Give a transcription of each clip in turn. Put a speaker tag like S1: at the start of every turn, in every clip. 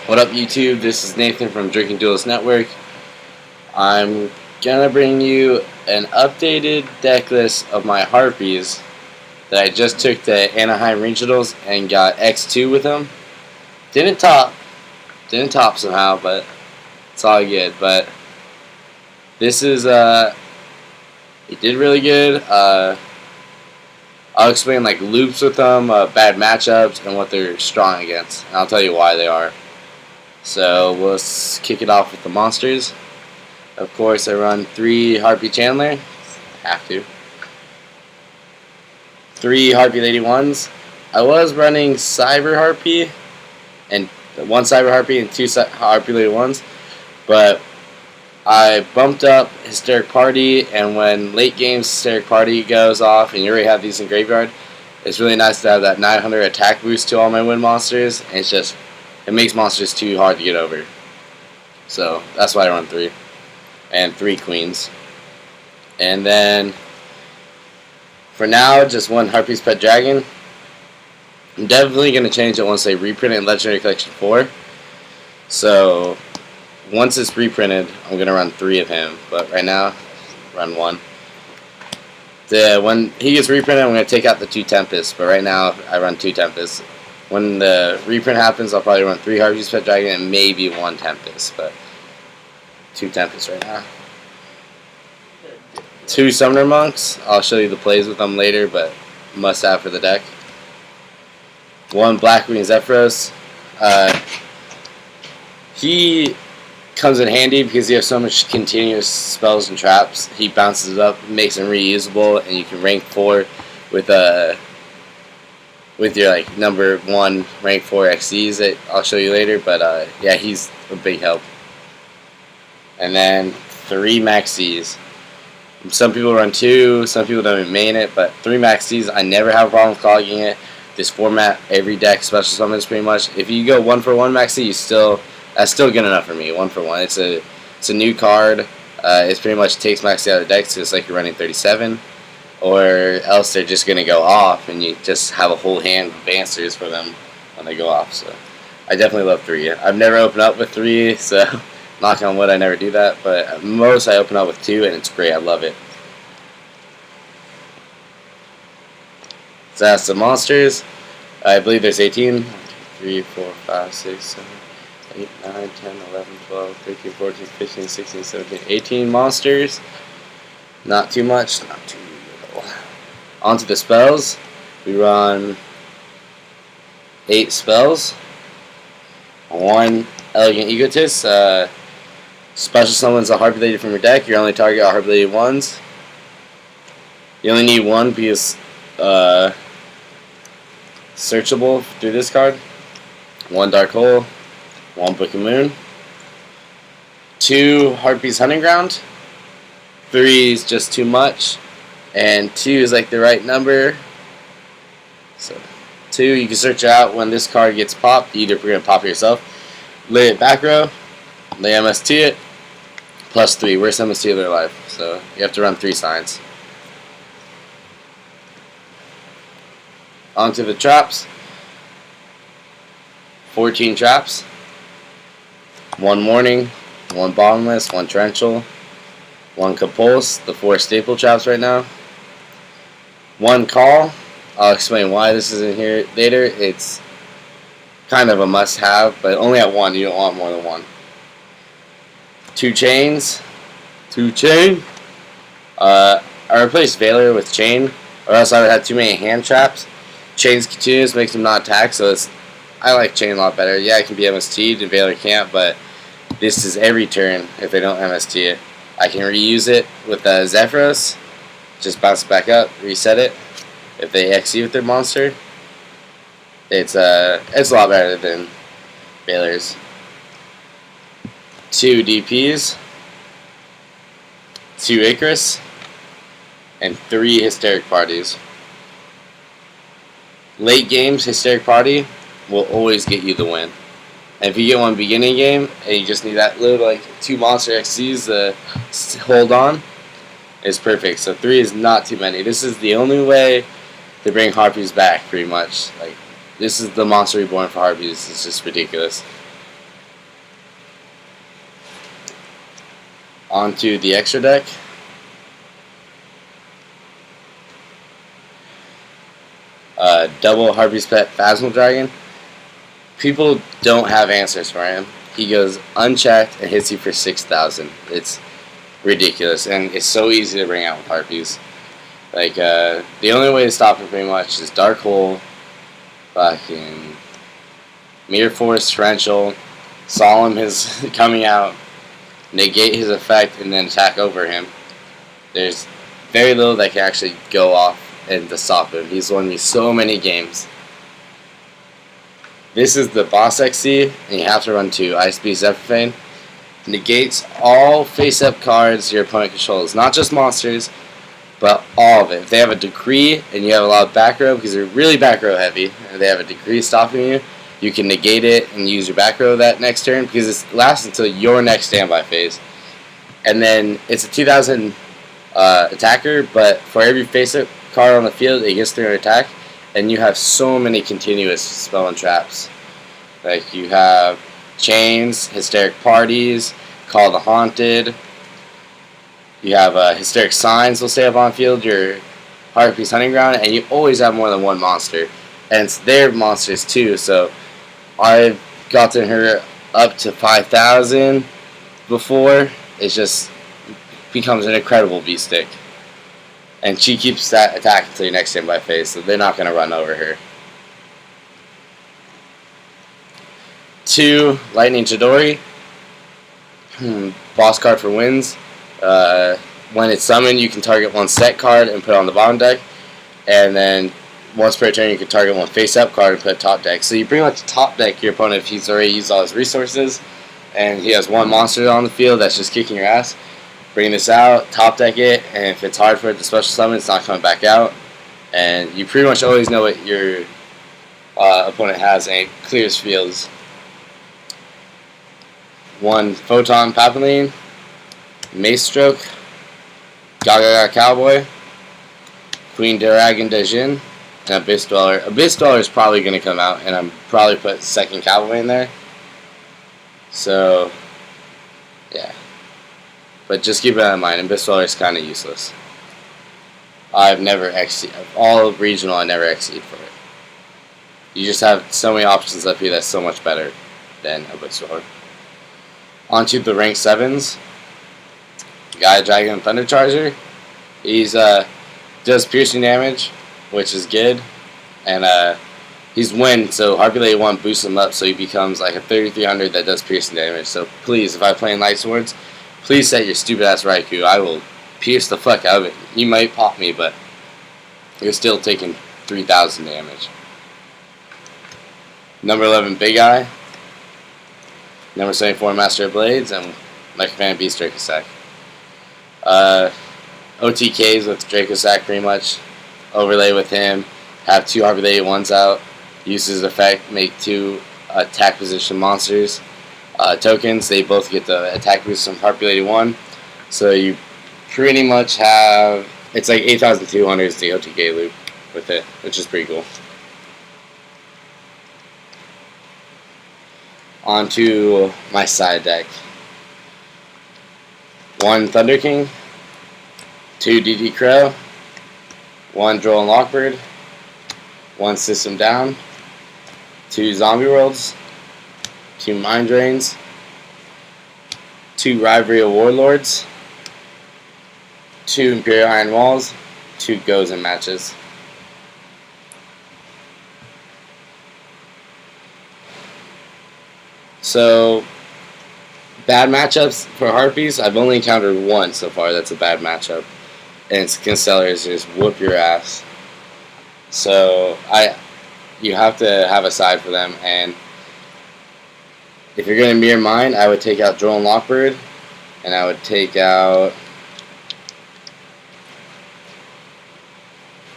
S1: What up, YouTube? This is Nathan from Drinking Duelist Network. I'm gonna bring you an updated deck list of my harpies that I just took to Anaheim regionals and got X-2 with them. Didn't top somehow, but it's all good. But this is it did really good. I'll explain like loops with them, bad matchups, and what they're strong against. And I'll tell you why they are. So let's kick it off with the monsters. Of course, I run 3 Harpie Chandler. Have to. 3 Harpie Lady 1s. I was running Cyber Harpie, and 1 Cyber Harpie and 2 Harpie Lady 1s. But I bumped up Hysteric Party, and when late game Hysteric Party goes off and you already have these in graveyard, it's really nice to have that 900 attack boost to all my win monsters, and it makes monsters too hard to get over. So that's why I run 3. And 3 queens. And then for now, just 1 Harpie's Pet Dragon. I'm definitely going to change it once they reprint it in Legendary Collection 4. So once it's reprinted, I'm going to run 3 of him. But right now, run 1. When he gets reprinted, I'm going to take out the 2 Tempests. But right now, I run 2 Tempests. When the reprint happens, I'll probably run 3 Harpie's Pet Dragon and maybe 1 Tempest, but 2 Tempests right now. 2 Summoner Monks. I'll show you the plays with them later, but must have for the deck. 1 Blackwing Zephyros. He comes in handy because you have so much continuous spells and traps. He bounces it up, makes them reusable, and you can rank 4 with your like number 1 rank 4 XCs that I'll show you later, but yeah, he's a big help. And then 3 Maxis. Some people run 2, some people don't even main it, but 3 Maxis, I never have a problem with clogging it. This format, every deck special summons pretty much. If you go 1 for 1 Maxi, that's still good enough for me. 1 for 1. It's a new card. It pretty much takes Maxi out of the deck, so it's like you're running 37. Or else they're just going to go off, and you just have a whole hand of answers for them when they go off. So I definitely love 3. I've never opened up with 3, so knock on wood, I never do that. But at most, I open up with 2, and it's great. I love it. So that's the monsters. I believe there's 18. 3, 4, 5, 6, 7, 8, 9, 10, 11, 12, 13, 14, 15, 16, 17, 18 monsters. Not too much. Not too little. Onto the spells. We run 8 spells. 1 Elegant Egotist. Special summons a Harpie Lady from your deck. Your only target are Harpie Lady 1s. You only need 1 because searchable through this card. 1 Dark Hole. 1 Book of Moon. 2 Harpie's Hunting Ground. 3 is just too much. And 2 is like the right number. So 2, you can search out when this card gets popped. Either you're going to pop it yourself, lay it back row, lay MST it, plus 3. Worst MST of their life. So you have to run 3 signs. Onto the traps. 14 traps. 1 Morning, 1 Bottomless, 1 Torrential, 1 Compulse, the 4 staple traps right now. 1 Call. I'll explain why this is in here later. It's kind of a must-have, but only at 1. You don't want more than 1. 2 Chains. 2 Chain. I replaced Veiler with Chain, or else I would have too many hand traps. Chains continuous makes them not attack, so I like Chain a lot better. Yeah, it can be MST'd and Veiler can't, but this is every turn if they don't MST it. I can reuse it with Zephyros. Just bounce it back up, reset it. If they XE with their monster, it's a lot better than Veiler's. 2 DPs, 2 Icarus, and 3 Hysteric Parties. Late games, Hysteric Party will always get you the win. And if you get 1 beginning game and you just need that little like 2 monster XCs to hold on, it's perfect. So 3 is not too many. This is the only way to bring Harpies back, pretty much. Like, this is the monster reborn for Harpies. It's just ridiculous. Onto the extra deck. Double Harpie's Pet Phasmal Dragon. People don't have answers for him. He goes unchecked and hits you for 6,000. It's ridiculous, and it's so easy to bring out with Harpies. Like, the only way to stop him pretty much is Dark Hole, fucking Mirror Force, Torrential, Solemn his coming out, negate his effect, and then attack over him. There's very little that can actually go off and to stop him. He's won me so many games. This is the boss XC, and you have to run 2. Ice Beast Zephyrfane. Negates all face-up cards your opponent controls. Not just monsters, but all of it. If they have a decree, and you have a lot of back row, because they're really back row heavy, and they have a decree stopping you, you can negate it and use your back row that next turn, because it lasts until your next standby phase. And then it's a 2,000 attacker, but for every face-up card on the field, it gets 300 attack, and you have so many continuous spell and traps. Like, you have Chains, Hysteric Parties, Call the Haunted. You have Hysteric Signs will stay up on field, your Harpie's Hunting Ground, and you always have more than one monster. And it's their monsters too, so I've gotten her up to 5,000 before. It just becomes an incredible beast stick. And she keeps that attack until your next standby phase, so they're not going to run over her. 2, Lightning Chidori. Boss card for wins. When it's summoned, you can target one set card and put it on the bottom deck. And then once per turn, you can target one face-up card and put it top deck. So you pretty much top deck your opponent if he's already used all his resources, and he has one monster on the field that's just kicking your ass. Bring this out, top deck it, and if it's hard for it to special summon, it's not coming back out. And you pretty much always know what your opponent has, and it clears fields. 1 Photon Papaline, Mace Stroke, Gaga Cowboy, Queen Dragon Dejin, and Abyss Dweller. Abyss Dweller is probably going to come out, and I'm probably put 2nd Cowboy in there. So, yeah. But just keep that in mind, Abyss Dweller is kind of useless. I've never exceeded, all regional, I never exceed for it. You just have so many options up here that's so much better than Abyss Dweller. Onto the rank 7s. Gaia Dragon and Thunder Charger. He's does piercing damage, which is good. And he's wind, so Harpie Lady 1 boosts him up so he becomes like a 3300 that does piercing damage. So please, if I play in Light Swords, please set your stupid ass Raikou. I will pierce the fuck out of it. You might pop me, but you're still taking 3,000 damage. Number 11, Big Eye. Number 74, Master of Blades, and Mega Fan Beast Dracosack. OTKs with Dracosack pretty much. Overlay with him. Have 2 Harpie Lady 1s out. Use his effect, make 2 attack position monsters. Tokens, they both get the attack boost from Harpie Lady 1. So you pretty much have, it's like 8,200 is the OTK loop with it, which is pretty cool. Onto my side deck. 1 Thunder King, 2 DD Crow, 1 Droll and Lockbird, 1 System Down, 2 Zombie Worlds, 2 Mind Drains, 2 Rivalry of Warlords, 2 Imperial Iron Walls, 2 Goes in matches. So, bad matchups for Harpies, I've only encountered 1 so far that's a bad matchup. And it's Constellars just whoop your ass. So, you have to have a side for them, and if you're going to mirror mine, I would take out Droll and Lockbird, and I would take out,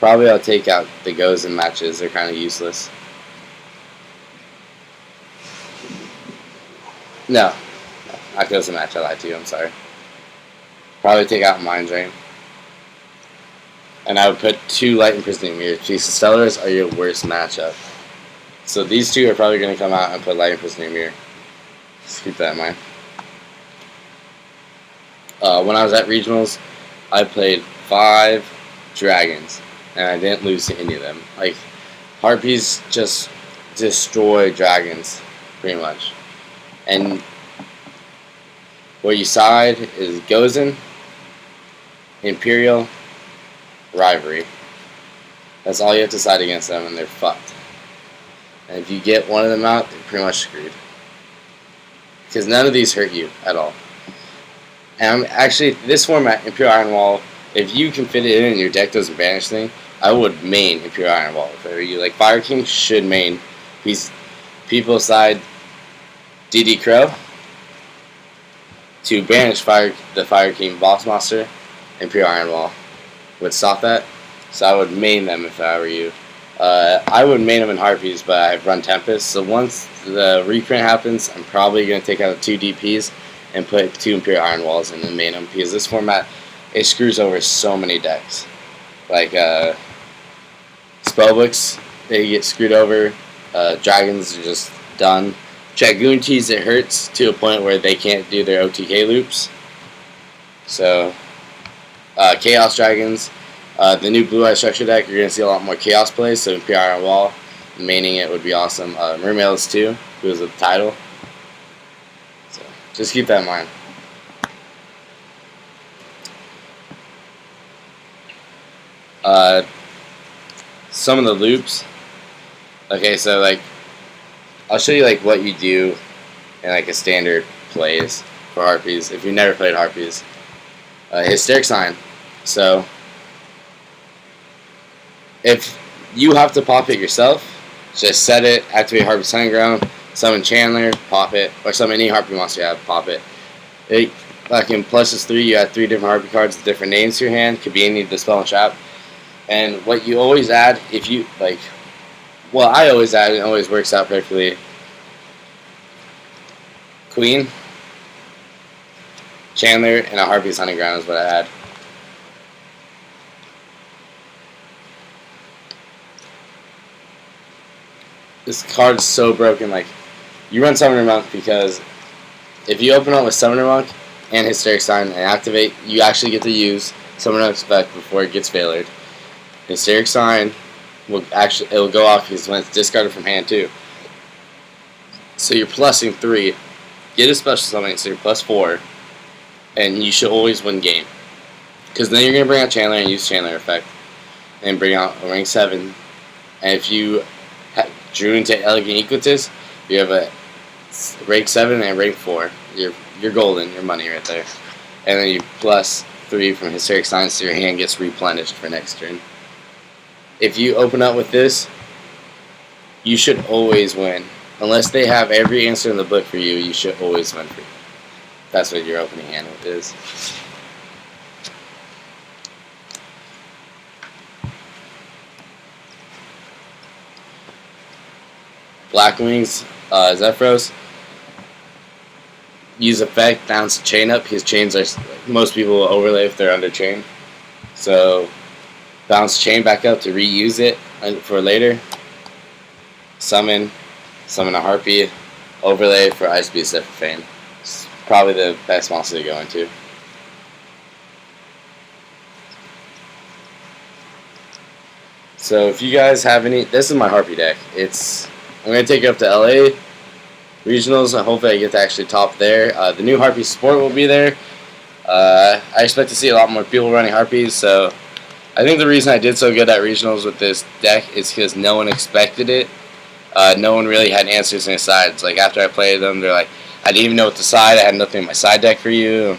S1: probably I'll take out the Goes in matches, they're kind of useless. No, not Goes in match, I lied to you, I'm sorry. Probably take out Mind Drain. And I would put 2 Light Imprisoning Mirrors. These Stellars are your worst matchup. So these 2 are probably going to come out and put Light Imprisoning Mirror. Just keep that in mind. When I was at regionals, I played 5 dragons, and I didn't lose to any of them. Like, harpies just destroy dragons, pretty much. And what you side is Gozen, Imperial, Rivalry. That's all you have to side against them, and they're fucked. And if you get one of them out, they're pretty much screwed. Because none of these hurt you at all. And actually, this format, Imperial Iron Wall, if you can fit it in and your deck doesn't banish thing, I would main Imperial Iron Wall. If I were you, like Fire King should main. People side DD Crow to banish the Fire King Boss Monster. Imperial Iron Wall would stop that. So I would main them if I were you. I would main them in Harpies, but I've run Tempest. So once the reprint happens, I'm probably going to take out 2 DPs and put 2 Imperial Iron Walls and then main them, because this format, it screws over so many decks. Like Spellbooks, they get screwed over. Dragons are just done. Dragoon Tees, it hurts to a point where they can't do their OTK loops. So Chaos Dragons, the new Blue Eye Structure deck, you're going to see a lot more Chaos plays, so Imperial Iron Wall, maining it would be awesome. Mermails too, who was the title. So just keep that in mind. Some of the loops. Okay, so like I'll show you like what you do in like a standard plays for Harpies if you've never played Harpies. Hysteric Sign. So if you have to pop it yourself, just set it, activate Harpie Hunting Ground, summon Chandler, pop it, or summon any Harpie monster you have, pop it. Like in Plus 3, you have 3 different Harpie cards with different names to your hand. Could be any of the spell and trap. And what you always add, if you like, well, I always add, and it always works out perfectly. Queen, Chandler, and a Harpie's Hunting Ground is what I add. This card's so broken. Like, you run Summoner Monk because if you open up with Summoner Monk and Hysteric Sign and activate, you actually get to use Summoner Monk's effect before it gets failored. Hysteric Sign will actually, it will go off because when it's discarded from hand too. So you're plussing 3. Get a special summon, so you're +4, and you should always win game. Because then you're gonna bring out Chandler and use Chandler effect, and bring out a rank 7. And if you drew into Elegant Equitous, you have a rank 7 and rank 4. You're golden, your money right there. And then you +3 from Hysteric Sign, so your hand gets replenished for next turn. If you open up with this, you should always win. Unless they have every answer in the book for you, you should always win. That's what your opening hand is. Black Wings, Zephyros. Use effect, bounce chain up, because chains are, most people will overlay if they're under chain. So bounce chain back up to reuse it for later. Summon a Harpie, overlay for Ice Beast Fane. It's probably the best monster to go into. So if you guys have any, this is my Harpie deck. I'm going to take it up to LA regionals, and hopefully I get to actually top there. The new Harpie support will be there. I expect to see a lot more people running Harpies, so I think the reason I did so good at regionals with this deck is because no one expected it. No one really had answers in his sides. Like, after I played them, they're like, I didn't even know what to side. I had nothing in my side deck for you.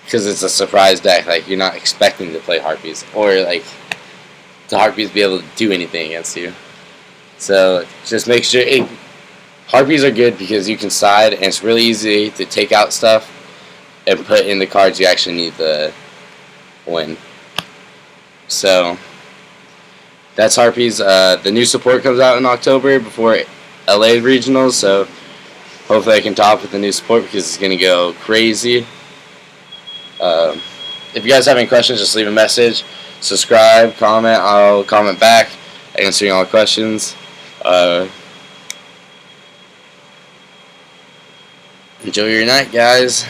S1: Because it's a surprise deck. Like, you're not expecting to play Harpies. Or, like, the Harpies be able to do anything against you. So, just make sure... Harpies are good because you can side, and it's really easy to take out stuff and put in the cards you actually need to win. So... that's Harpies. The new support comes out in October before LA regionals, so hopefully I can top with the new support because it's going to go crazy. If you guys have any questions, just leave a message. Subscribe, comment. I'll comment back, answering all questions. Enjoy your night, guys.